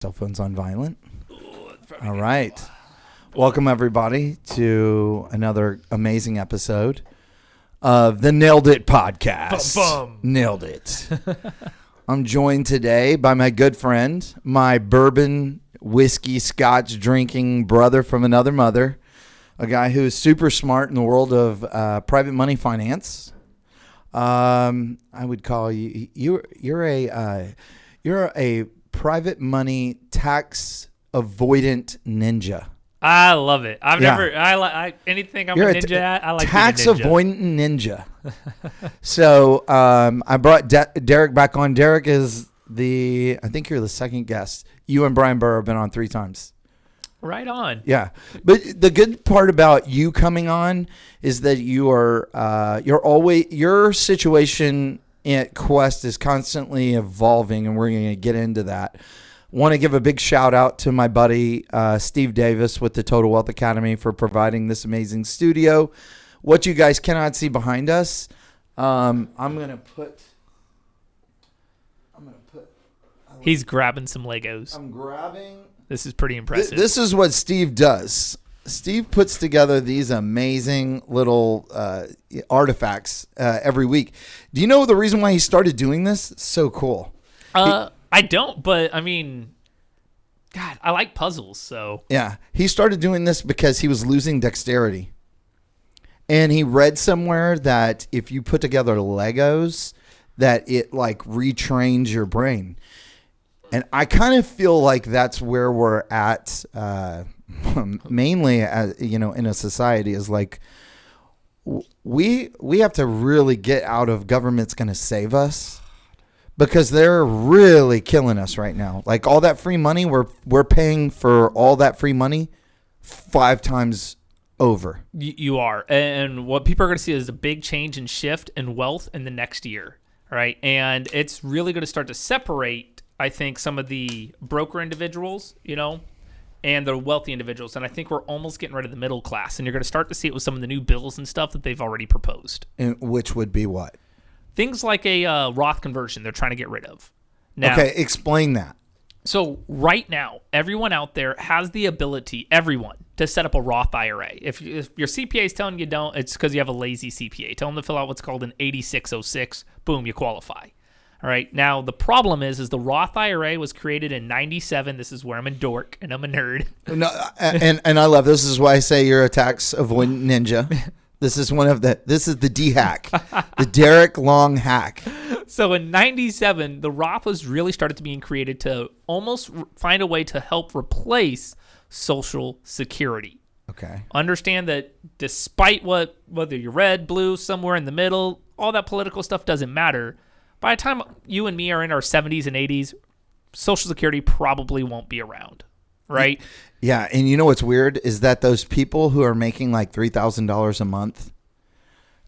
Cell phones on violent. All right. Welcome, everybody, to another amazing episode of the Nailed It podcast. Bum. Nailed it. I'm joined today by my good friend, my bourbon, whiskey, scotch drinking brother from another mother, a guy who is super smart in the world of private money finance. I would call you. You're a private money tax avoidant ninja. I love it. Anything I'm You're a ninja at, I like tax being a ninja. avoidant ninja. So I brought Derreck back on. Derreck is I think you're the second guest. You and Brian Burr have been on 3 times. Right on. Yeah. But the good part about you coming on is that you're always, your situation at Quest is constantly evolving, and we're going to get into that. Want to give a big shout out to my buddy Steve Davis with the Total Wealth Academy for providing this amazing studio. What you guys cannot see behind us, I'm gonna put. He's grabbing some Legos. I'm grabbing. This is pretty impressive. This is what Steve does. Steve puts together these amazing little artifacts every week. Do you know the reason why he started doing this? It's so cool. I don't, but I mean, God, I like puzzles, so. Yeah, he started doing this because he was losing dexterity. And he read somewhere that if you put together Legos, that it like retrains your brain. And I kind of feel like that's where we're at, mainly as in a society, is like we have to really get out of government's going to save us, because they're really killing us right now. Like all that free money, we're paying for all that free money 5 times over. You are. And what people are going to see is a big change and shift in wealth in the next year, right? And it's really going to start to separate, I think, some of the broker individuals, and the wealthy individuals. And I think we're almost getting rid of the middle class. And you're going to start to see it with some of the new bills and stuff that they've already proposed. And which would be what? Things like a Roth conversion they're trying to get rid of. Now, okay, explain that. So right now, everyone out there has the ability, to set up a Roth IRA. If your CPA is telling you don't, it's because you have a lazy CPA. Tell them to fill out what's called an 8606. Boom, you qualify. All right. Now, the problem is the Roth IRA was created in 97. This is where I'm a dork and I'm a nerd. No, and I love this. Is why I say you're a tax avoidant ninja. This is the D hack, the Derreck Long hack. So in 97, the Roth was really started to being created to almost find a way to help replace Social Security. Okay. Understand that despite whether you're red, blue, somewhere in the middle, all that political stuff doesn't matter. By the time you and me are in our 70s and 80s, Social Security probably won't be around, right? Yeah, and you know what's weird is that those people who are making like $3,000 a month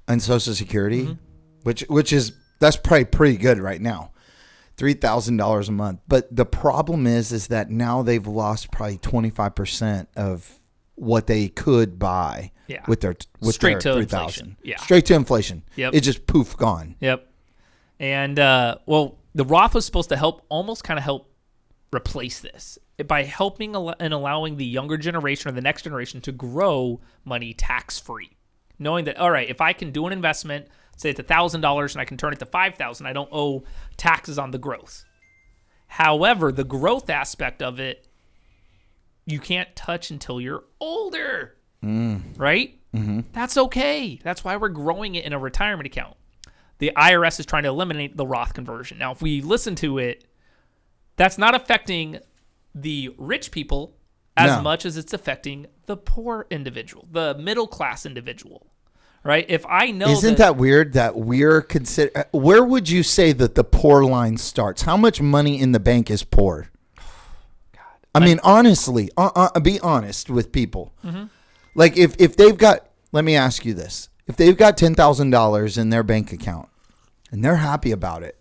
on Social Security, mm-hmm. That's probably pretty good right now, $3,000 a month. But the problem is that now they've lost probably 25% of what they could buy with their $3,000. Yeah, straight to inflation. Yep, it just poof gone. Yep. And the Roth was supposed to help replace this by helping and allowing the younger generation or the next generation to grow money tax-free. Knowing that, all right, if I can do an investment, say it's $1,000 and I can turn it to $5,000, I don't owe taxes on the growth. However, the growth aspect of it, you can't touch until you're older, right? Mm-hmm. That's okay. That's why we're growing it in a retirement account. The IRS is trying to eliminate the Roth conversion. Now, if we listen to it, that's not affecting the rich people as much as it's affecting the poor individual, the middle class individual, right? If I know Isn't that weird that we're where would you say that the poor line starts? How much money in the bank is poor? God. I mean, honestly, be honest with people. Mm-hmm. Like if they've got, let me ask you this. If they've got $10,000 in their bank account and they're happy about it,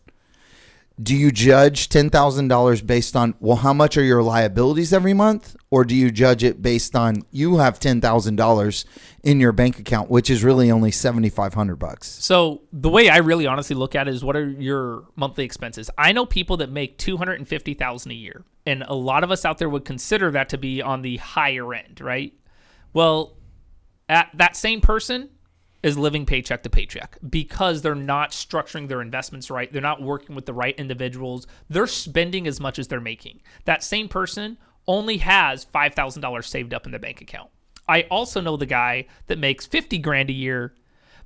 do you judge $10,000 based on, well, how much are your liabilities every month? Or do you judge it based on you have $10,000 in your bank account, which is really only $7,500? So the way I really honestly look at it is, what are your monthly expenses? I know people that make $250,000 a year, and a lot of us out there would consider that to be on the higher end, right? Well, that same person is living paycheck to paycheck because they're not structuring their investments right. They're not working with the right individuals. They're spending as much as they're making. That same person only has $5,000 saved up in their bank account. I also know the guy that makes $50,000 a year,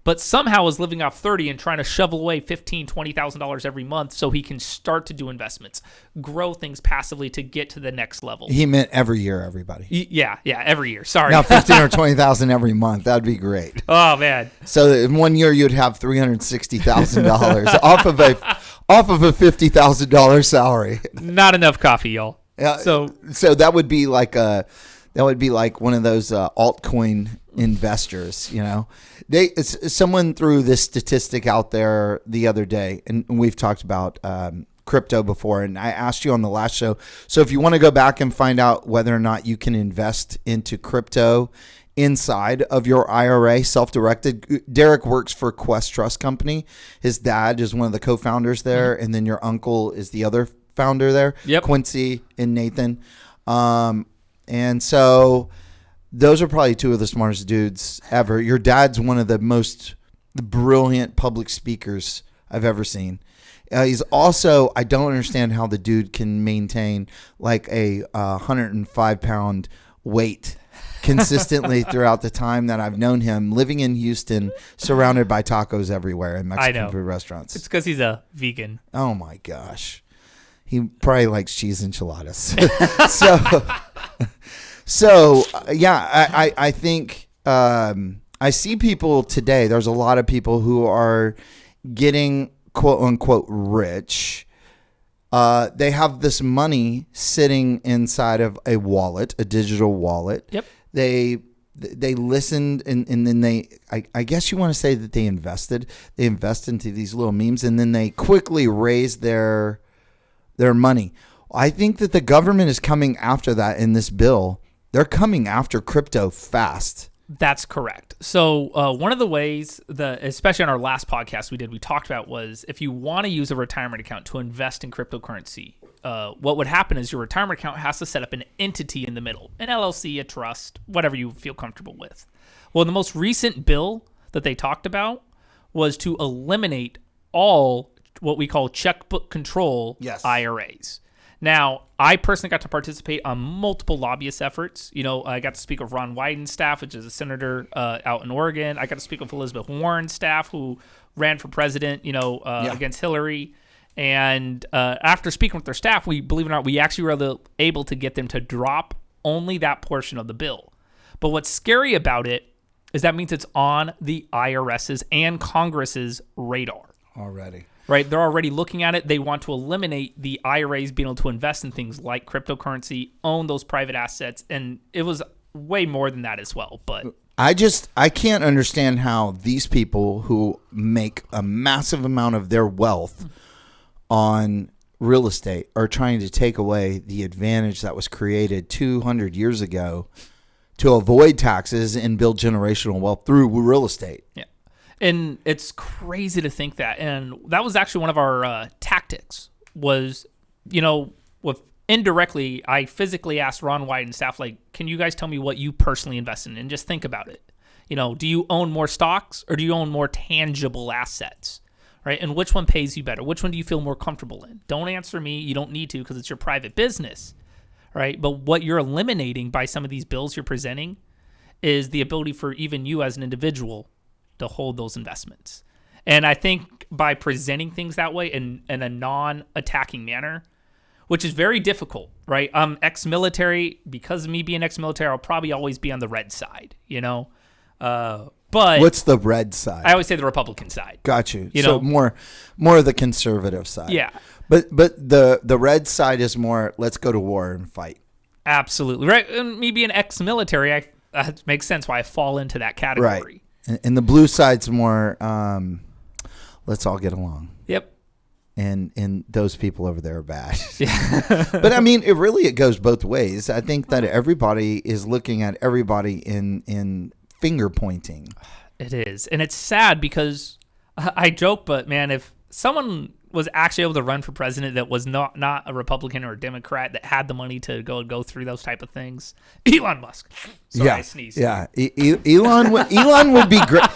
but somehow is living off 30 and trying to shovel away $15,000, $20,000 every month so he can start to do investments, grow things passively to get to the next level. He meant every year, everybody. Yeah, every year. Sorry. Now, 15 or 20,000 every month. That'd be great. Oh man. So in 1 year, you'd have $360,000 off of a $50,000 salary. Not enough coffee, y'all. So that would be like one of those altcoin investors, you know. Someone threw this statistic out there the other day, and we've talked about crypto before, and I asked you on the last show. So if you want to go back and find out whether or not you can invest into crypto inside of your IRA, self-directed, Derreck works for Quest Trust Company. His dad is one of the co-founders there, and then your uncle is the other founder there, Quincy and Nathan. And so those are probably two of the smartest dudes ever. Your dad's one of the most brilliant public speakers I've ever seen. He's also, I don't understand how the dude can maintain like a 105-pound weight consistently throughout the time that I've known him, living in Houston, surrounded by tacos everywhere and Mexican food restaurants. It's because he's a vegan. Oh my gosh. He probably likes cheese enchiladas. So I think I see people today. There's a lot of people who are getting quote unquote rich. They have this money sitting inside of a wallet, a digital wallet. Yep. They listened and then I guess you want to say that they invested. They invest into these little memes and then they quickly raise their money. I think that the government is coming after that in this bill. They're coming after crypto fast. That's correct. So one of the ways that, especially on our last podcast we talked about was if you want to use a retirement account to invest in cryptocurrency, what would happen is your retirement account has to set up an entity in the middle, an LLC, a trust, whatever you feel comfortable with. Well, the most recent bill that they talked about was to eliminate all what we call checkbook control IRAs. Now, I personally got to participate on multiple lobbyist efforts. You know, I got to speak with Ron Wyden's staff, which is a senator out in Oregon. I got to speak with Elizabeth Warren's staff, who ran for president, against Hillary. And after speaking with their staff, believe it or not, we actually were able to get them to drop only that portion of the bill. But what's scary about it is that means it's on the IRS's and Congress's radar. Already. Right, they're already looking at it. They want to eliminate the IRAs being able to invest in things like cryptocurrency, own those private assets, and it was way more than that as well. But I can't understand how these people who make a massive amount of their wealth on real estate are trying to take away the advantage that was created 200 years ago to avoid taxes and build generational wealth through real estate. Yeah. And it's crazy to think that. And that was actually one of our tactics was, with indirectly, I physically asked Ron Wyden and staff, like, can you guys tell me what you personally invest in? And just think about it. Do you own more stocks or do you own more tangible assets? Right? And which one pays you better? Which one do you feel more comfortable in? Don't answer me. You don't need to because it's your private business. Right? But what you're eliminating by some of these bills you're presenting is the ability for even you as an individual to hold those investments. And I think by presenting things that way in a non-attacking manner, which is very difficult, right? I'm ex-military. Because of me being ex-military, I'll probably always be on the red side, But what's the red side? I always say the Republican side. Got you. So more of the conservative side. Yeah. But the red side is more, let's go to war and fight. Absolutely. Right. And me being ex-military, it makes sense why I fall into that category. Right. And the blue side's more, let's all get along. Yep. and those people over there are bad. But I mean, it goes both ways. I think that everybody is looking at everybody in finger pointing. It is. And it's sad because I joke, but man, if someone was actually able to run for president that was not a Republican or a Democrat that had the money to go through those type of things, Elon Musk. Sorry, I sneezed. Yeah. Elon would be great.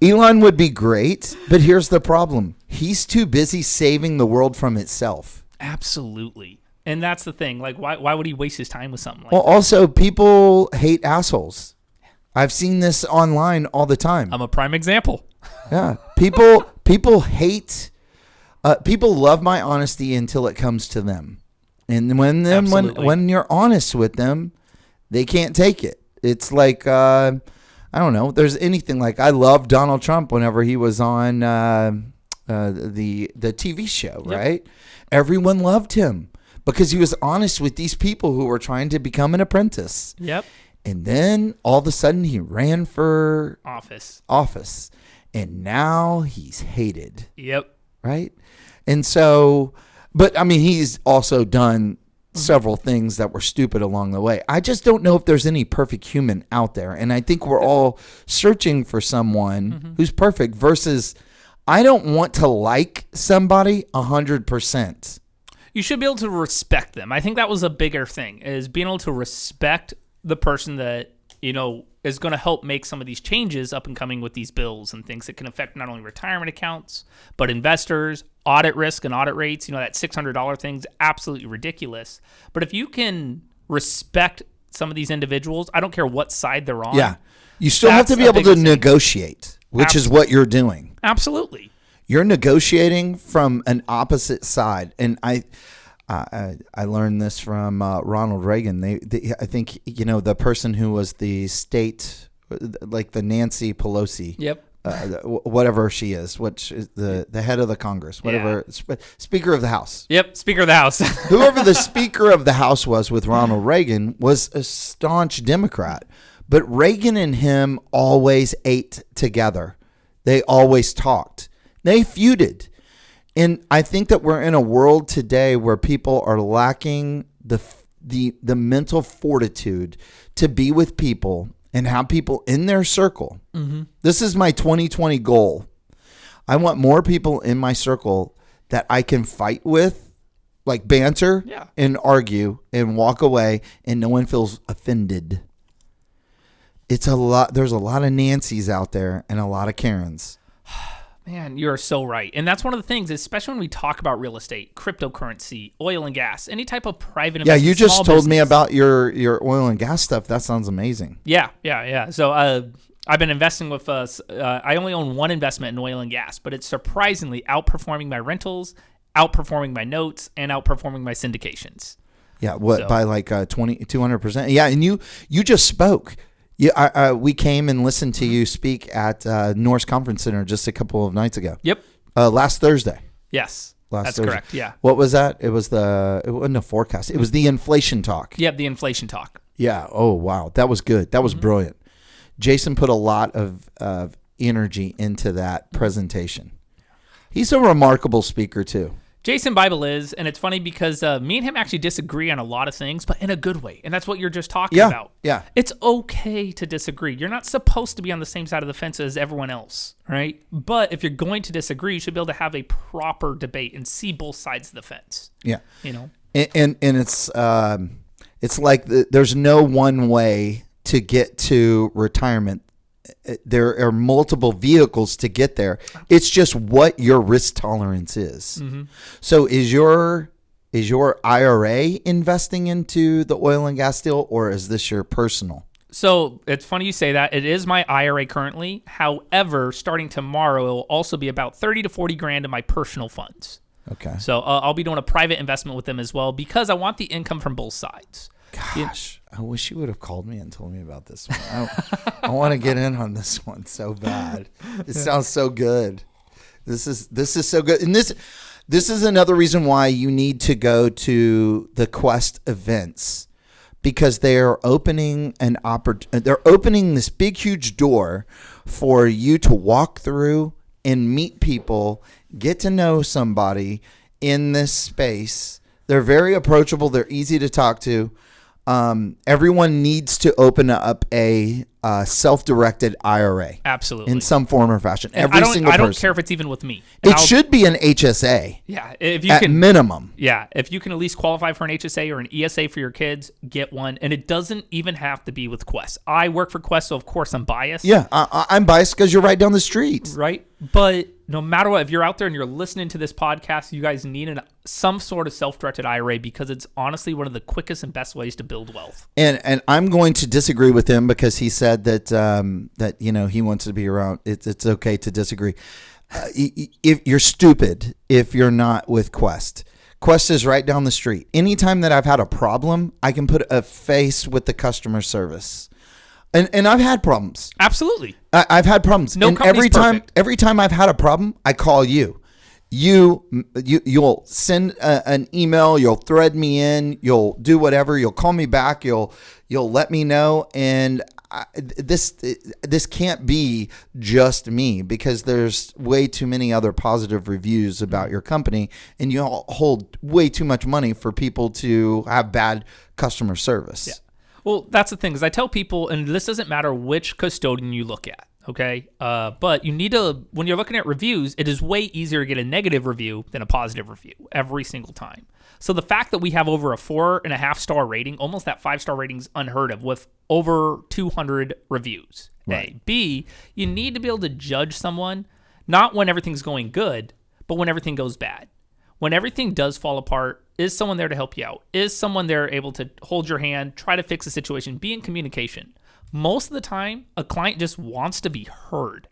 Elon would be great, but here's the problem. He's too busy saving the world from itself. Absolutely. And that's the thing. Like, why would he waste his time with something like Well, that? also, people hate assholes. I've seen this online all the time. I'm a prime example. Yeah. People hate... people love my honesty until it comes to them. And when you're honest with them, they can't take it. It's like... I don't know. There's anything like I loved Donald Trump whenever he was on the TV show, right? Everyone loved him because he was honest with these people who were trying to become an apprentice. Yep. And then all of a sudden he ran for office. And now he's hated. Yep. Right? And so, but I mean, he's also done several things that were stupid along the way. I just don't know if there's any perfect human out there. And I think we're all searching for someone who's perfect versus I don't want to like somebody 100%. You should be able to respect them. I think that was a bigger thing, is being able to respect the person that, is going to help make some of these changes up and coming with these bills and things that can affect not only retirement accounts, but investors, audit risk and audit rates. That $600 thing's absolutely ridiculous. But if you can respect some of these individuals, I don't care what side they're on. Yeah. You still have to be able to negotiate, which is what you're doing. Absolutely. You're negotiating from an opposite side. And I learned this from Ronald Reagan. I think, the person who was the state, like the Nancy Pelosi. Yep. Whatever she is, which is the head of the Congress, whatever, Speaker of the House. Yep, Speaker of the House. Whoever the Speaker of the House was with Ronald Reagan was a staunch Democrat. But Reagan and him always ate together. They always talked. They feuded. And I think that we're in a world today where people are lacking the mental fortitude to be with people and have people in their circle. Mm-hmm. This is my 2020 goal. I want more people in my circle that I can fight with, like banter and argue and walk away and no one feels offended. It's a lot. There's a lot of Nancys out there and a lot of Karens. Man, you're so right. And that's one of the things, especially when we talk about real estate, cryptocurrency, oil and gas, any type of private investment. Yeah, you just told me about your oil and gas stuff. That sounds amazing. Yeah. So I've been investing with I only own one investment in oil and gas, but it's surprisingly outperforming my rentals, outperforming my notes, and outperforming my syndications. Yeah, by like 200%. Yeah, and you just spoke. Yeah, we came and listened to you speak at Norris Conference Center just a couple of nights ago. Yep. Last Thursday. That's Thursday. Correct. Yeah. What was that? It wasn't a forecast. It was the inflation talk. Yep, the inflation talk. Yeah. Oh, wow. That was good. That was brilliant. Jason put a lot of energy into that presentation. He's a remarkable speaker too. Jason Bible is, and it's funny because me and him actually disagree on a lot of things, but in a good way. And that's what you're just talking about. Yeah. It's okay to disagree. You're not supposed to be on the same side of the fence as everyone else, right? But if you're going to disagree, you should be able to have a proper debate and see both sides of the fence. Yeah. And it's like there's no one way to get to retirement. There are multiple vehicles to get there. It's just what your risk tolerance is. Mm-hmm. So is your IRA investing into the oil and gas deal, or is this your personal? So it's funny you say that. It is my IRA currently. However, starting tomorrow, it will also be about 30 to 40 grand in my personal funds. Okay. So I'll be doing a private investment with them as well because I want the income from both sides. Gosh, I wish you would have called me and told me about this one. I want to get in on this one so bad. It sounds so good. This is so good. And this is another reason why you need to go to the Quest events, because they are opening they're opening this big huge door for you to walk through and meet people, get to know somebody, in this space. They're very approachable. They're easy to talk to. Everyone needs to open up a self-directed IRA. Absolutely. In some form or fashion. And Every single person. I don't care if it's even with me. It should be an HSA. Yeah, if you at can minimum. Yeah, if you can at least qualify for an HSA or an ESA for your kids, get one. And it doesn't even have to be with Quest. I work for Quest, so of course I'm biased. Yeah, I'm biased because you're right down the street. Right? But no matter what, if you're out there and you're listening to this podcast, you guys need some sort of self-directed IRA because it's honestly one of the quickest and best ways to build wealth. And I'm going to disagree with him because he said that that he wants to be around. It's okay to disagree. If you're stupid if you're not with Quest. Quest is right down the street. Anytime that I've had a problem, I can put a face with the customer service. And I've had problems. Absolutely. I've had problems. No and company's perfect. Every time I've had a problem, I call you. You'll send an email. You'll thread me in. You'll do whatever. You'll call me back. You'll let me know. And this can't be just me because there's way too many other positive reviews about your company, and you hold way too much money for people to have bad customer service. Yeah. Well, that's the thing is I tell people, and this doesn't matter which custodian you look at, okay? But you need to, when you're looking at reviews, it is way easier to get a negative review than a positive review every single time. So the fact that we have over a 4.5-star rating, almost that 5-star rating is unheard of with over 200 reviews. Right. A. B, you need to be able to judge someone, not when everything's going good, but when everything goes bad. When everything does fall apart, is someone there to help you out? Is someone there able to hold your hand, try to fix the situation, be in communication? Most of the time, a client just wants to be heard.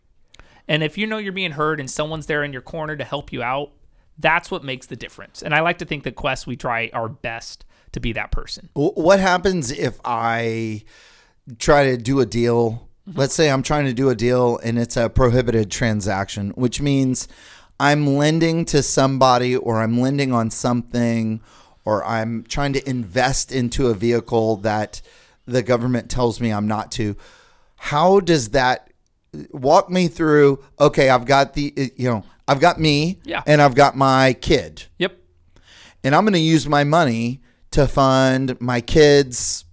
And if you know you're being heard and someone's there in your corner to help you out, that's what makes the difference. And I like to think that Quest, we try our best to be that person. What happens if I try to do a deal? Let's say I'm trying to do a deal and it's a prohibited transaction, which means I'm lending to somebody or I'm lending on something or I'm trying to invest into a vehicle that the government tells me I'm not to. How does that walk me through? Okay, I've got I've got me and I've got my kid. Yep. And I'm going to use my money to fund my kids.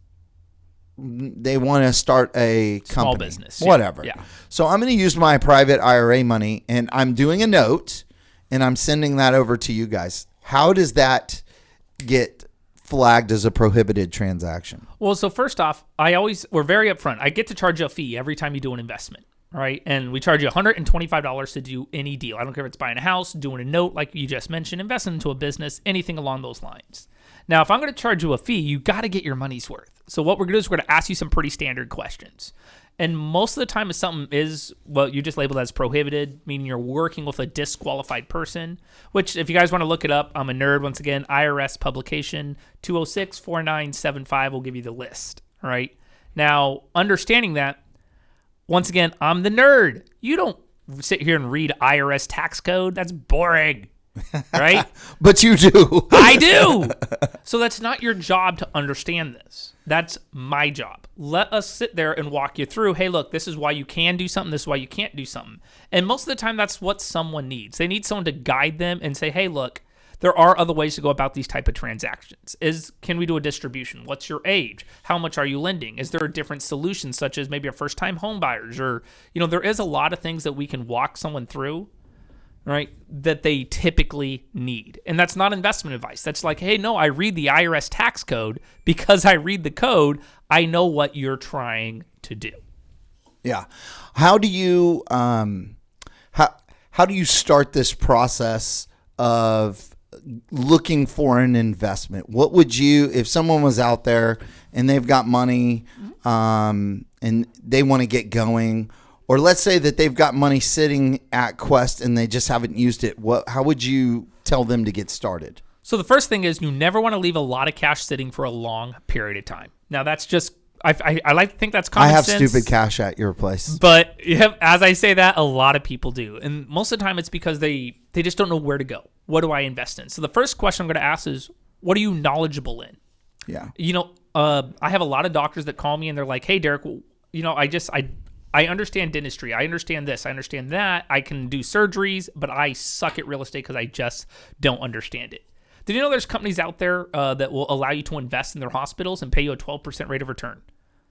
They want to start a company. Small business. Whatever. Yeah. So I'm going to use my private IRA money and I'm doing a note and I'm sending that over to you guys. How does that get flagged as a prohibited transaction? Well, so first off, we're very upfront. I get to charge you a fee every time you do an investment, right? And we charge you $125 to do any deal. I don't care if it's buying a house, doing a note like you just mentioned, investing into a business, anything along those lines. Now, if I'm going to charge you a fee, you got to get your money's worth. So what we're going to do is we're going to ask you some pretty standard questions. And most of the time, if something is what you just labeled as prohibited, meaning you're working with a disqualified person, which if you guys want to look it up, I'm a nerd once again, IRS publication 206-4975 will give you the list, all right? Now, understanding that, once again, I'm the nerd. You don't sit here and read IRS tax code. That's boring. Right? But you do. I do. So that's not your job to understand this. That's my job. Let us sit there and walk you through, hey, look, this is why you can do something. This is why you can't do something. And most of the time, that's what someone needs. They need someone to guide them and say, hey, look, there are other ways to go about these type of transactions. Can we do a distribution? What's your age? How much are you lending? Is there a different solution, such as maybe a first-time home buyers? Or, there is a lot of things that we can walk someone through, right, that they typically need. And that's not investment advice. That's like, hey, no, I read the IRS tax code. Because I read the code, I know what you're trying to do. Yeah. How do you how do you start this process of looking for an investment? What would you, if someone was out there and they've got money and they want to get going, or let's say that they've got money sitting at Quest and they just haven't used it, how would you tell them to get started? So the first thing is you never want to leave a lot of cash sitting for a long period of time. Now that's just, I like to think that's common sense. I have stupid cash at your place. But as I say that, a lot of people do. And most of the time it's because they just don't know where to go. What do I invest in? So the first question I'm going to ask is, what are you knowledgeable in? Yeah. I have a lot of doctors that call me and they're like, hey, Derek, I understand dentistry. I understand this. I understand that. I can do surgeries, but I suck at real estate because I just don't understand it. Did you know there's companies out there that will allow you to invest in their hospitals and pay you a 12% rate of return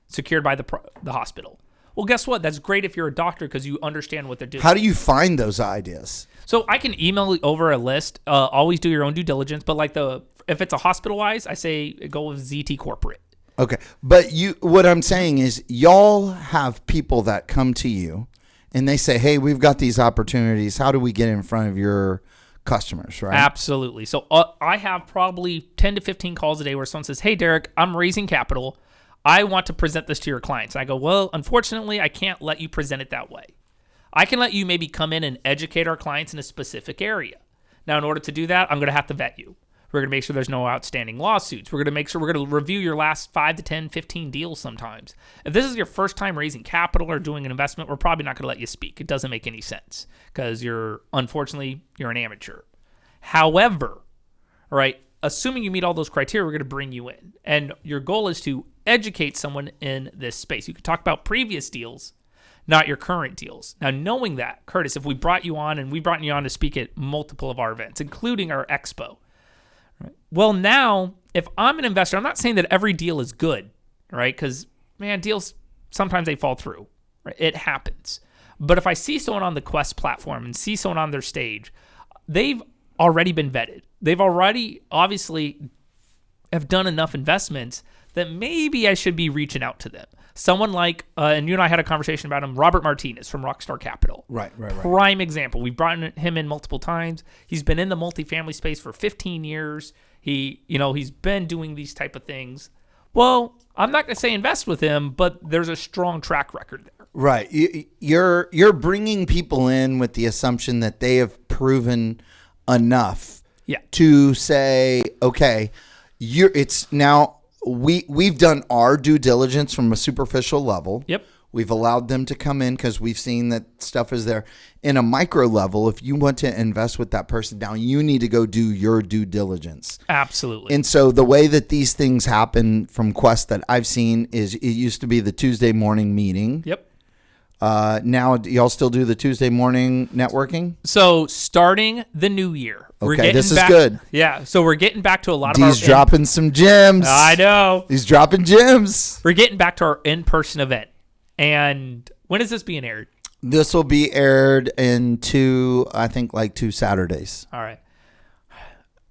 secured by the hospital? Well, guess what? That's great if you're a doctor because you understand what they're doing. How do you find those ideas? So I can email over a list. Always do your own due diligence. But if it's a hospital-wise, I say go with ZT Corporate. Okay. But what I'm saying is y'all have people that come to you and they say, hey, we've got these opportunities. How do we get in front of your customers, right? Absolutely. So I have probably 10 to 15 calls a day where someone says, hey, Derek, I'm raising capital. I want to present this to your clients. And I go, well, unfortunately, I can't let you present it that way. I can let you maybe come in and educate our clients in a specific area. Now, in order to do that, I'm going to have to vet you. We're going to make sure there's no outstanding lawsuits. We're going to make sure we're going to review your last 5 to 10, 15 deals sometimes. If this is your first time raising capital or doing an investment, we're probably not going to let you speak. It doesn't make any sense because unfortunately, you're an amateur. However, right, assuming you meet all those criteria, we're going to bring you in. And your goal is to educate someone in this space. You can talk about previous deals, not your current deals. Now, knowing that, Curtis, if we brought you on and we brought you on to speak at multiple of our events, including our expo, right? Well, now, if I'm an investor, I'm not saying that every deal is good, right? Because, man, deals, sometimes they fall through. Right? It happens. But if I see someone on the Quest platform and see someone on their stage, they've already been vetted. They've already, obviously, have done enough investments that maybe I should be reaching out to them. Someone like, and you and I had a conversation about him, Robert Martinez from Rockstar Capital. Right. Prime example. We've brought him in multiple times. He's been in the multifamily space for 15 years. He's been doing these type of things. Well, I'm not going to say invest with him, but there's a strong track record there. Right. You're bringing people in with the assumption that they have proven enough to say, okay, it's now we've done our due diligence from a superficial level. Yep. We've allowed them to come in because we've seen that stuff is there. In a micro level, if you want to invest with that person now, you need to go do your due diligence. Absolutely. And so the way that these things happen from Quest that I've seen is it used to be the Tuesday morning meeting. Yep. Now, y'all still do the Tuesday morning networking? So starting the new year. Okay, this is good. Yeah, so we're getting back to a lot of D's dropping some gems. I know. He's dropping gems. We're getting back to our in-person event. And when is this being aired? This will be aired in two Saturdays. All right.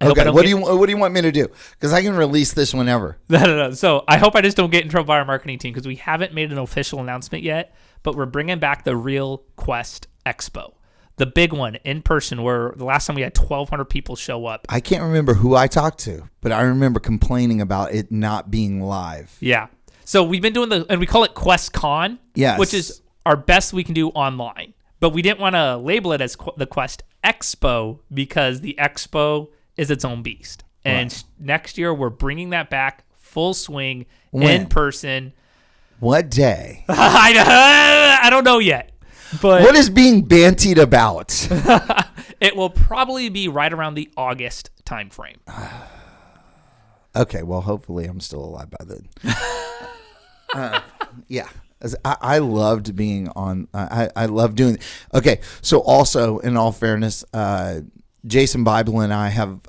Okay, what do you want me to do? Because I can release this whenever. No. So I hope I just don't get in trouble by our marketing team because we haven't made an official announcement yet, but we're bringing back the Real Quest Expo. The big one in person where the last time we had 1,200 people show up. I can't remember who I talked to, but I remember complaining about it not being live. Yeah. So we've been doing and we call it Quest Con, yes, which is our best we can do online. But we didn't want to label it as the Quest Expo because the Expo is its own beast. And next year we're bringing that back full swing in person. What day? I don't know yet. But what is being bantied about? It will probably be right around the August time frame. Okay, well, hopefully I'm still alive by then. Yeah. I loved being on. I love doing it. Okay, so also, in all fairness, Jason Bible and I have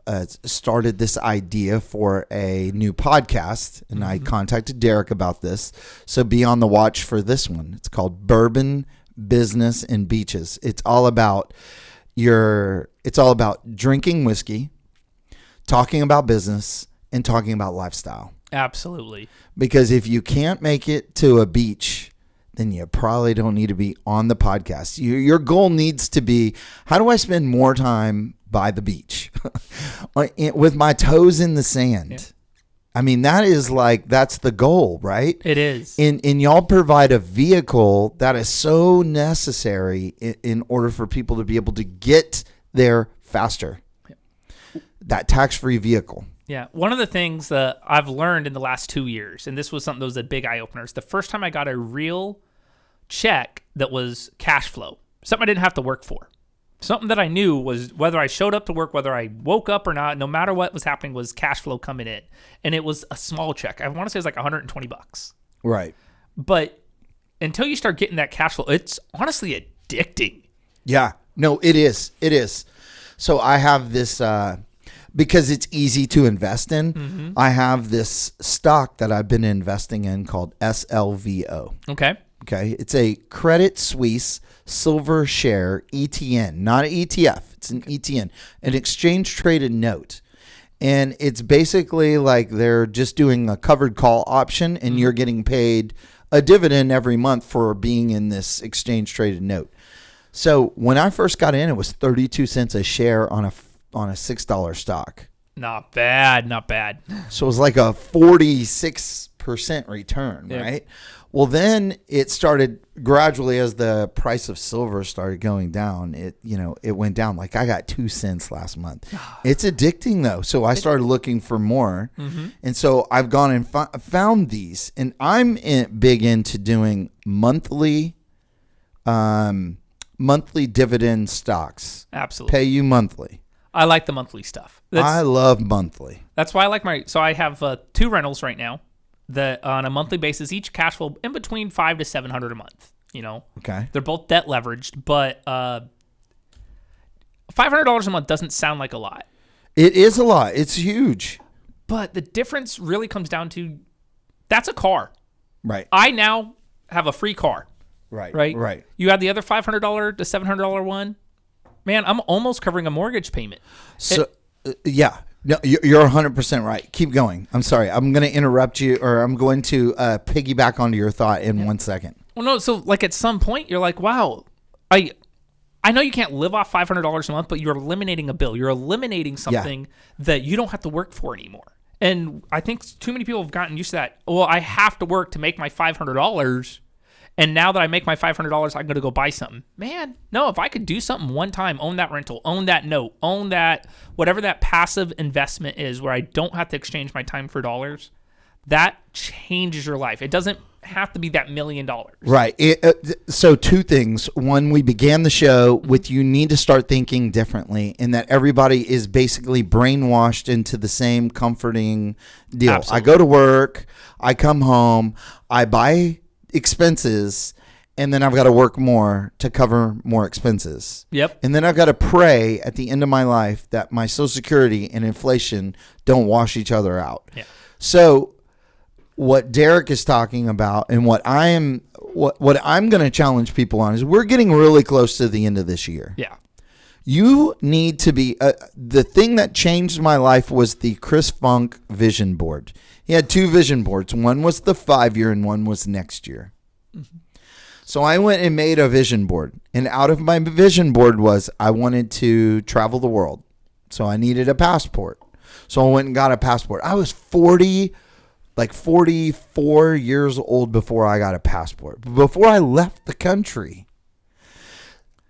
started this idea for a new podcast, and I contacted Derek about this. So be on the watch for this one. It's called Bourbon, Business, and Beaches. It's all about drinking whiskey, talking about business, and talking about lifestyle. Absolutely. Because if you can't make it to a beach, then you probably don't need to be on the podcast. Your goal needs to be, how do I spend more time by the beach with my toes in the sand? Yeah. I mean, that's the goal, right? It is. And y'all provide a vehicle that is so necessary in order for people to be able to get there faster. Yeah. That tax-free vehicle. Yeah. One of the things that I've learned in the last 2 years, and this was something that was a big eye-opener, is the first time I got a real check that was cash flow, something I didn't have to work for. Something that I knew was whether I showed up to work, whether I woke up or not, no matter what was happening, was cash flow coming in. And it was a small check. I want to say it was like $120. Right. But until you start getting that cash flow, it's honestly addicting. Yeah. No, it is. It is. So I have this, because it's easy to invest in, I have this stock that I've been investing in called SLVO. Okay. Okay. It's a Credit Suisse Silver Share ETN, not an ETF. It's an ETN, an exchange traded note. And it's basically like they're just doing a covered call option, and you're getting paid a dividend every month for being in this exchange traded note. So when I first got in, it was 32 cents a share on a $6 stock. Not bad. Not bad. So it was like a 46% return, right? Well, then it started gradually as the price of silver started going down. It went down. Like I got 2 cents last month. It's addicting though. So I started looking for more. And so I've gone and found these, and I'm big into doing monthly dividend stocks. Absolutely. Pay you monthly. I like the monthly stuff. I love monthly. That's why I like so I have 2 rentals right now that on a monthly basis, each cash flow in between $500 to $700 a month. Okay. They're both debt leveraged, but $500 a month doesn't sound like a lot. It is a lot. It's huge. But the difference really comes down to that's a car. Right. I now have a free car. Right. You have the other $500 to $700 one. Man, I'm almost covering a mortgage payment. So, yeah. No, you're 100% right. Keep going. I'm sorry. I'm going to interrupt you, or I'm going to piggyback onto your thought in 1 second. Well, no. So, like at some point, you're like, wow, I know you can't live off $500 a month, but you're eliminating a bill. You're eliminating something that you don't have to work for anymore. And I think too many people have gotten used to that. Well, I have to work to make my $500. And now that I make my $500, I'm going to go buy something. Man, no, if I could do something one time, own that rental, own that note, own that, whatever that passive investment is where I don't have to exchange my time for dollars, that changes your life. It doesn't have to be that $1 million. Right. So 2 things. One, we began the show with you need to start thinking differently, and that everybody is basically brainwashed into the same comforting deal. Absolutely. I go to work, I come home, I buy expenses, and then I've got to work more to cover more expenses. Yep. And then I've got to pray at the end of my life that my Social Security and inflation don't wash each other out. Yeah. So what Derreck is talking about, and what I'm going to challenge people on, is we're getting really close to the end of this year. Yeah. You need to be the thing that changed my life was the Chris Funk vision board. He had 2 vision boards. One was the 5-year and one was next year. So I went and made a vision board. And out of my vision board was I wanted to travel the world. So I needed a passport. So I went and got a passport. I was 44 years old before I got a passport. Before I left the country,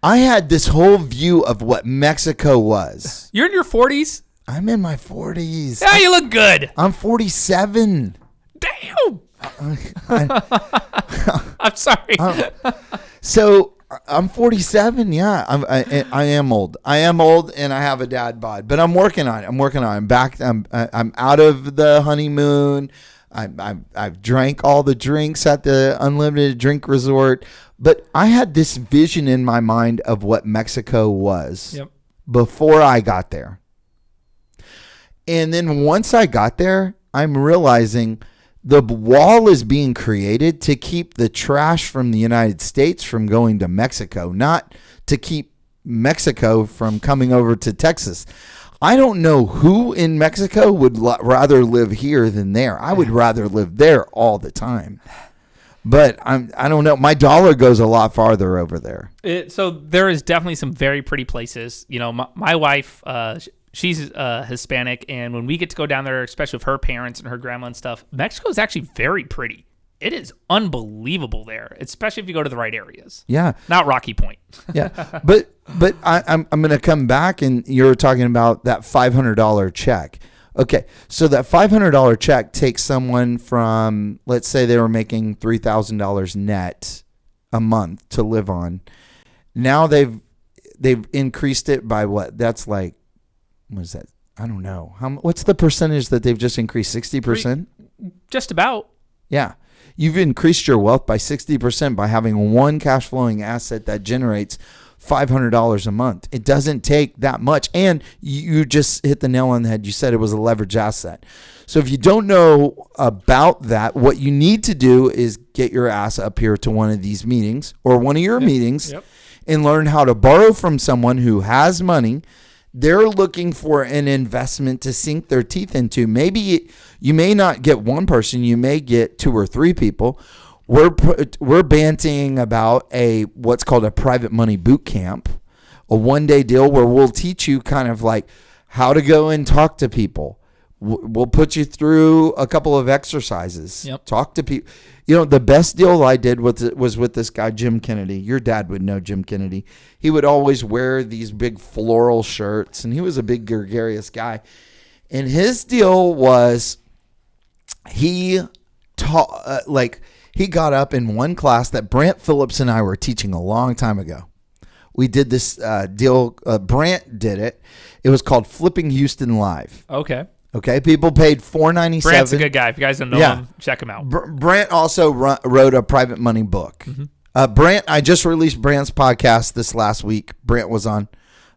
I had this whole view of what Mexico was. You're in your 40s? I'm in my 40s. Yeah, you look good. I'm 47. Damn. I'm sorry. So I'm 47. Yeah, I am old. I am old, and I have a dad bod. But I'm working on it. I'm back. I'm out of the honeymoon. I've drank all the drinks at the unlimited drink resort. But I had this vision in my mind of what Mexico was before I got there. And then once I got there, I'm realizing the wall is being created to keep the trash from the United States from going to Mexico, not to keep Mexico from coming over to Texas. I don't know who in Mexico would rather live here than there. I would rather live there all the time. But I don't know. My dollar goes a lot farther over there. So there is definitely some very pretty places. My wife, she's Hispanic, and when we get to go down there, especially with her parents and her grandma and stuff, Mexico is actually very pretty. It is unbelievable there, especially if you go to the right areas. Yeah. Not Rocky Point. Yeah. But I'm going to come back, and you're talking about that $500 check. Okay. So that $500 check takes someone from, let's say they were making $3,000 net a month to live on. Now they've increased it by what? That's like, what is that? I don't know. What's the percentage that they've just increased? 60%? Just about. Yeah. You've increased your wealth by 60% by having one cash flowing asset that generates $500 a month. It doesn't take that much. And you just hit the nail on the head. You said it was a leverage asset. So if you don't know about that, what you need to do is get your ass up here to one of these meetings or one of your meetings and learn how to borrow from someone who has money. They're looking for an investment to sink their teeth into. Maybe you may not get one person. You may get 2 or 3 people. We're banting about what's called a private money boot camp, a 1-day deal where we'll teach you kind of like how to go and talk to people. We'll put you through a couple of exercises. Yep. Talk to people. You know, the best deal I did was with this guy, Jim Kennedy. Your dad would know Jim Kennedy. He would always wear these big floral shirts, and he was a big gregarious guy. And his deal was he got up in one class that Brant Phillips and I were teaching a long time ago. We did this deal. Brant did it. It was called Flipping Houston Live. Okay, people paid $4.97. Brant's a good guy. If you guys don't know him, check him out. Brant also wrote a private money book. Brant, I just released Brant's podcast this last week. Brant was on.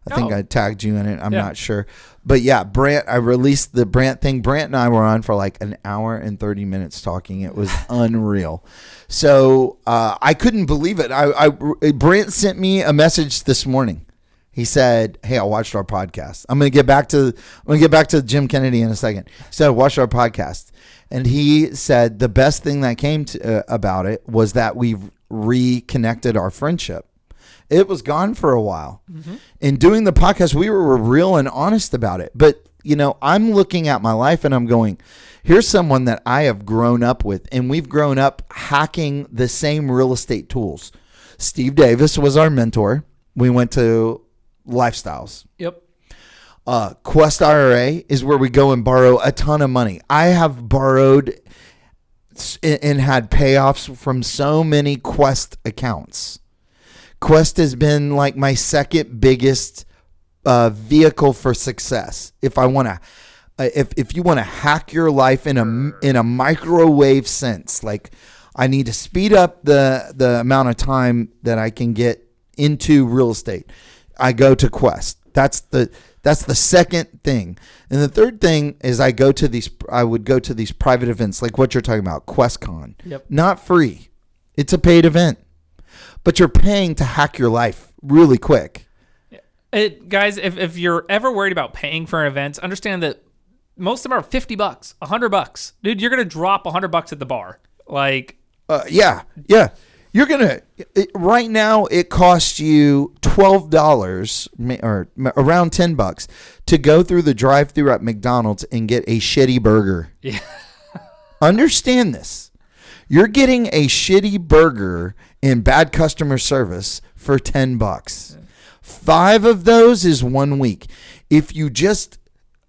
I think I tagged you in it. I'm not sure. But yeah, Brant, I released the Brant thing. Brant and I were on for like an hour and 30 minutes talking. It was unreal. So I couldn't believe it. Brant sent me a message this morning. He said, "Hey, I watched our podcast. I'm going to get back to Jim Kennedy in a second." He said, "I watched our podcast," and he said the best thing that came about it was that we've reconnected our friendship. It was gone for a while. In doing the podcast, we were real and honest about it. But you know, I'm looking at my life and I'm going, here's someone that I have grown up with, and we've grown up hacking the same real estate tools. Steve Davis was our mentor. We went to Lifestyles. Quest IRA is where we go and borrow a ton of money. I have borrowed and had payoffs from so many Quest accounts. Quest has been like my second biggest vehicle for success. If I want to, if you want to hack your life in a microwave sense, like I need to speed up the amount of time that I can get into real estate, I go to Quest. That's the second thing. And the third thing is I would go to these private events like what you're talking about, QuestCon. Not free. It's a paid event. But you're paying to hack your life really quick. Guys, if you're ever worried about paying for events, understand that most of them are $50, $100. Dude, you're going to drop $100 at the bar. Like, yeah. You're going to, right now, it costs you $12 or around $10 to go through the drive-thru at McDonald's and get a shitty burger. Yeah. Understand this. You're getting a shitty burger and bad customer service for $10. 5 of those is 1 week. If you just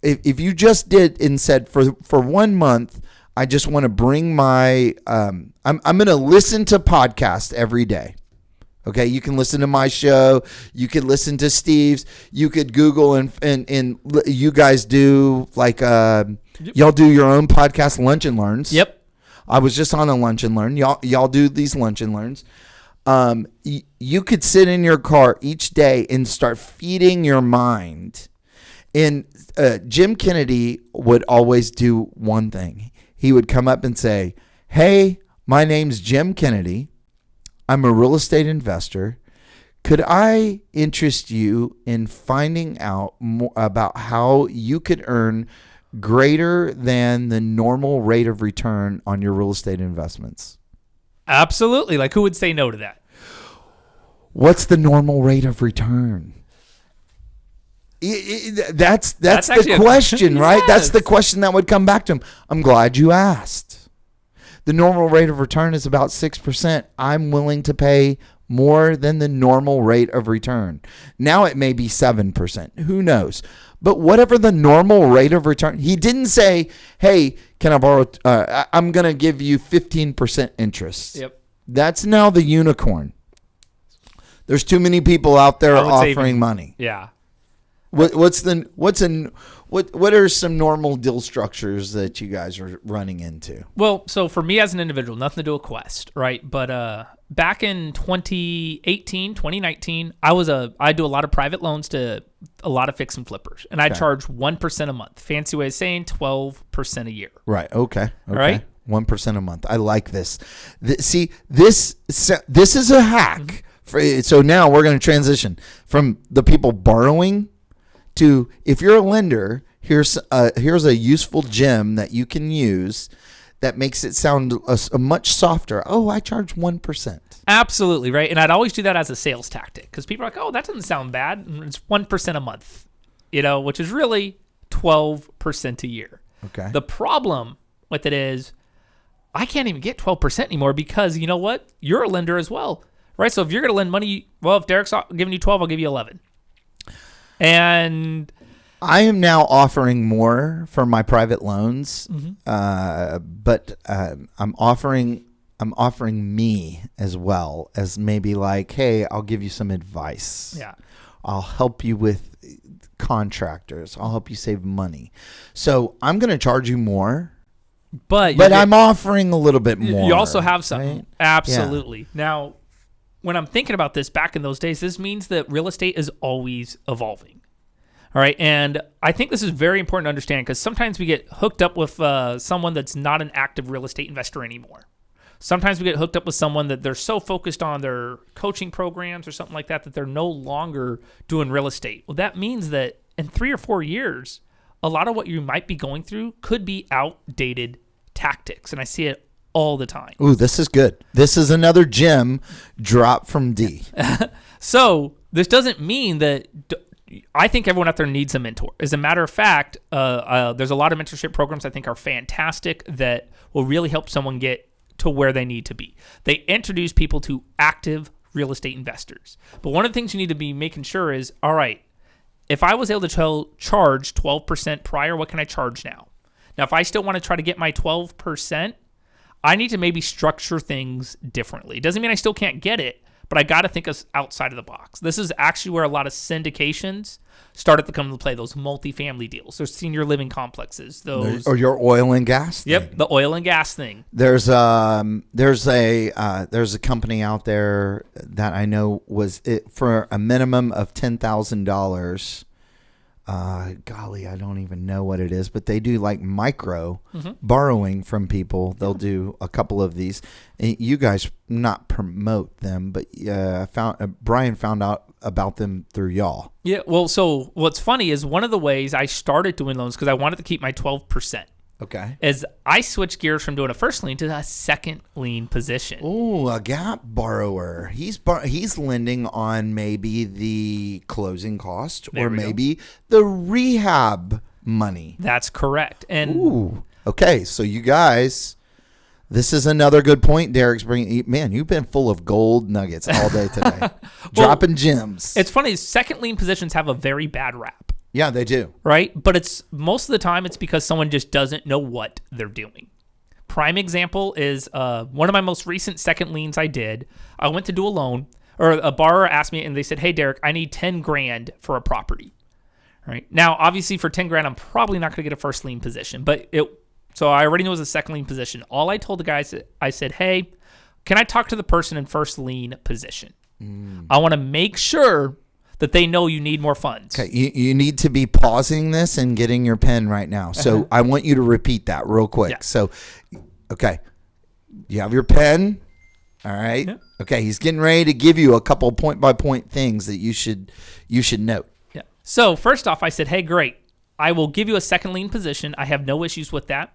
did and said for 1 month, I just want to bring my I'm going to listen to podcasts every day. Okay, you can listen to my show. You could listen to Steve's. You could Google and you guys do like y'all do your own podcast, Lunch and Learns. Yep. I was just on a Lunch and Learn. Y'all do these Lunch and Learns. You could sit in your car each day and start feeding your mind. And Jim Kennedy would always do one thing. He would come up and say, "Hey, my name's Jim Kennedy. I'm a real estate investor. Could I interest you in finding out more about how you could earn greater than the normal rate of return on your real estate investments?" Absolutely. Like, who would say no to that? What's the normal rate of return? That's the question, right? Yes. That's the question that would come back to him. I'm glad you asked. The normal rate of return is about 6%. I'm willing to pay more than the normal rate of return. Now it may be 7%. Who knows? But whatever the normal rate of return, he didn't say, "Hey, can I borrow? I'm going to give you 15% interest." Yep. That's now the unicorn. There's too many people out there offering money. Yeah. What are some normal deal structures that you guys are running into? Well, so for me as an individual, nothing to do with Quest, right? But back in 2018, 2019, I do a lot of private loans to a lot of fix and flippers, and I charge 1% a month. Fancy way of saying 12% a year. Right. Okay. Right. 1% a month. I like this. See, this is a hack. So now we're going to transition from the people borrowing to, if you're a lender, here's a useful gem that you can use that makes it sound a much softer. Oh, I charge 1%. Absolutely, right? And I'd always do that as a sales tactic because people are like, oh, that doesn't sound bad. And it's 1% a month, which is really 12% a year. Okay. The problem with it is I can't even get 12% anymore because you know what? You're a lender as well, right? So if you're going to lend money, well, if Derreck's giving you 12, I'll give you 11. And I am now offering more for my private loans, but I'm offering me as well as maybe like, hey, I'll give you some advice. Yeah, I'll help you with contractors. I'll help you save money. So I'm going to charge you more, but I'm offering a little bit more. You also have something. Right? Absolutely. Yeah. Now, when I'm thinking about this back in those days, this means that real estate is always evolving. All right. And I think this is very important to understand because sometimes we get hooked up with someone that's not an active real estate investor anymore. Sometimes we get hooked up with someone that they're so focused on their coaching programs or something like that they're no longer doing real estate. Well, that means that in 3 or 4 years, a lot of what you might be going through could be outdated tactics. And I see it all the time. Ooh, this is good. This is another gem drop from D. So this doesn't mean that I think everyone out there needs a mentor. As a matter of fact, there's a lot of mentorship programs I think are fantastic that will really help someone get to where they need to be. They introduce people to active real estate investors. But one of the things you need to be making sure is, all right, if I was able to charge 12% prior, what can I charge now? Now, if I still want to try to get my 12%, I need to maybe structure things differently. It doesn't mean I still can't get it, but I got to think outside of the box. This is actually where a lot of syndications started to come into play, those multifamily deals, those senior living complexes, or your oil and gas thing. Yep, the oil and gas thing. There's a company out there that I know was it for a minimum of $10,000. Golly, I don't even know what it is, but they do like micro borrowing from people. They'll do a couple of these. And you guys not promote them, but Brian found out about them through y'all. Yeah. Well, so what's funny is one of the ways I started doing loans because I wanted to keep my 12%. Okay. Is I switched gears from doing a first lien to a second lien position. Oh, a gap borrower. He's lending on maybe the closing cost or maybe the rehab money. That's correct. And ooh, okay. So you guys, this is another good point Derreck's bringing. Man, you've been full of gold nuggets all day today. Dropping gems. It's funny. Second lien positions have a very bad rap. Yeah, they do. Right? But it's most of the time it's because someone just doesn't know what they're doing. Prime example is one of my most recent second liens I did. I went to do a loan, or a borrower asked me and they said, hey, Derreck, I need 10 grand for a property. Right? Now, obviously for 10 grand, I'm probably not going to get a first lien position, so I already know it was a second lien position. All I told the guys, I said, hey, can I talk to the person in first lien position? I want to make sure that they know you need more funds. Okay, you need to be pausing this and getting your pen right now. So I want you to repeat that real quick. Yeah. So, okay, you have your pen. All right. Yeah. Okay, he's getting ready to give you a couple point by point things that you should note. Yeah. So first off, I said, hey, great. I will give you a second lien position. I have no issues with that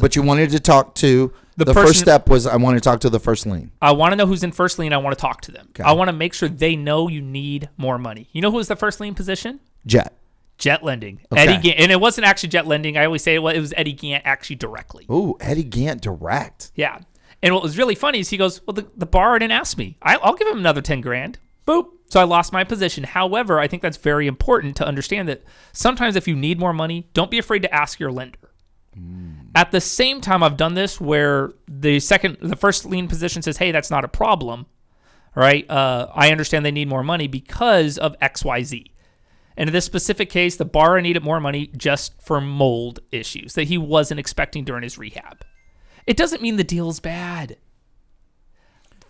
but you wanted to talk to the first step was I want to talk to the first lien. I want to know who's in first lien. I want to talk to them. Okay. I want to make sure they know you need more money. You know who was the first lien position? Jet Lending. Okay. Eddie Gant, and it wasn't actually Jet Lending. I always say it was Eddie Gant actually directly. Ooh, Eddie Gant direct. Yeah. And what was really funny is he goes, well, the borrower didn't ask me. I'll give him another 10 grand. Boop. So I lost my position. However, I think that's very important to understand that sometimes if you need more money, don't be afraid to ask your lender. At the same time, I've done this where the first lien position says, hey, that's not a problem, right? I understand they need more money because of XYZ. And in this specific case, the borrower needed more money just for mold issues that he wasn't expecting during his rehab. It doesn't mean the deal's bad.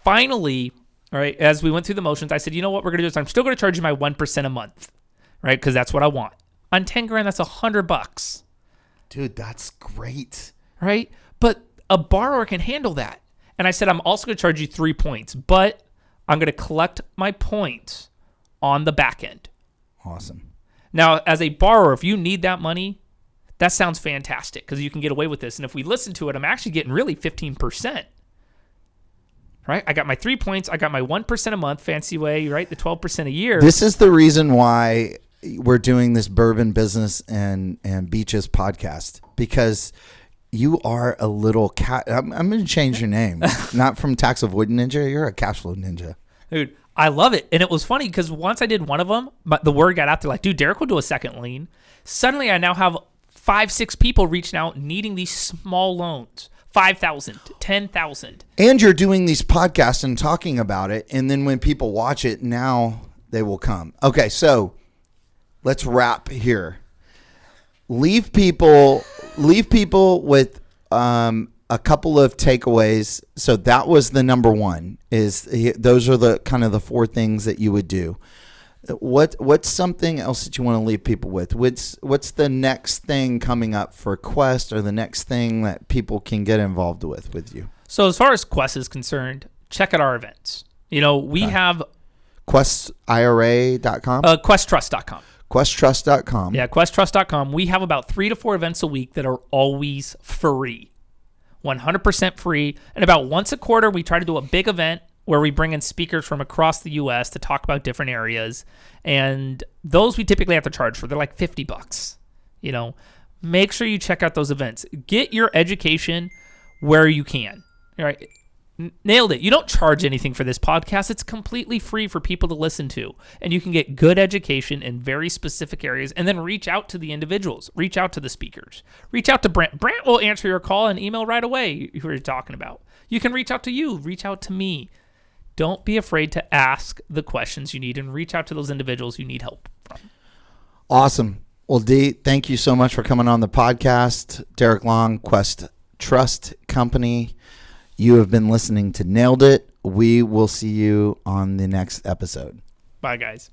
Finally, all right, as we went through the motions, I said, you know what we're going to do is I'm still going to charge you my 1% a month, right? Because that's what I want. On 10 grand, that's $100. Dude, that's great. Right? But a borrower can handle that. And I said, I'm also going to charge you 3 points, but I'm going to collect my points on the back end. Awesome. Now, as a borrower, if you need that money, that sounds fantastic because you can get away with this. And if we listen to it, I'm actually getting really 15%. Right? I got my 3 points. I got my 1% a month, fancy way, right? The 12% a year. This is the reason why we're doing this Bourbon Business and Beaches podcast, because you are a little cat. I'm going to change your name. Not from Tax Avoidant Ninja. You're a cash flow ninja. Dude, I love it. And it was funny because once I did one of them, but the word got out there like, dude, Derek will do a second lien. Suddenly I now have 5-6 people reaching out needing these small loans. 5,000, 10,000. And you're doing these podcasts and talking about it. And then when people watch it, now they will come. Okay, so let's wrap here. Leave people with a couple of takeaways. So that was the number one. Those are the kind of the 4 things that you would do. What's something else that you want to leave people with? What's the next thing coming up for Quest, or the next thing that people can get involved with you? So as far as Quest is concerned, check out our events. You know, we have QuestIRA.com? QuestTrust.com. QuestTrust.com. Yeah, QuestTrust.com. We have about 3 to 4 events a week that are always free. 100% free. And about once a quarter, we try to do a big event where we bring in speakers from across the U.S. to talk about different areas. And those we typically have to charge for. They're like $50. You know, make sure you check out those events. Get your education where you can. All right. Nailed it. You don't charge anything for this podcast. It's completely free for people to listen to. And you can get good education in very specific areas, and then reach out to the individuals. Reach out to the speakers. Reach out to Brent. Brent will answer your call and email right away who you're talking about. You can reach out to you. Reach out to me. Don't be afraid to ask the questions you need and reach out to those individuals you need help from. Awesome. Well, Dee, thank you so much for coming on the podcast. Derek Long, Quest Trust Company. You have been listening to Nailed It. We will see you on the next episode. Bye, guys.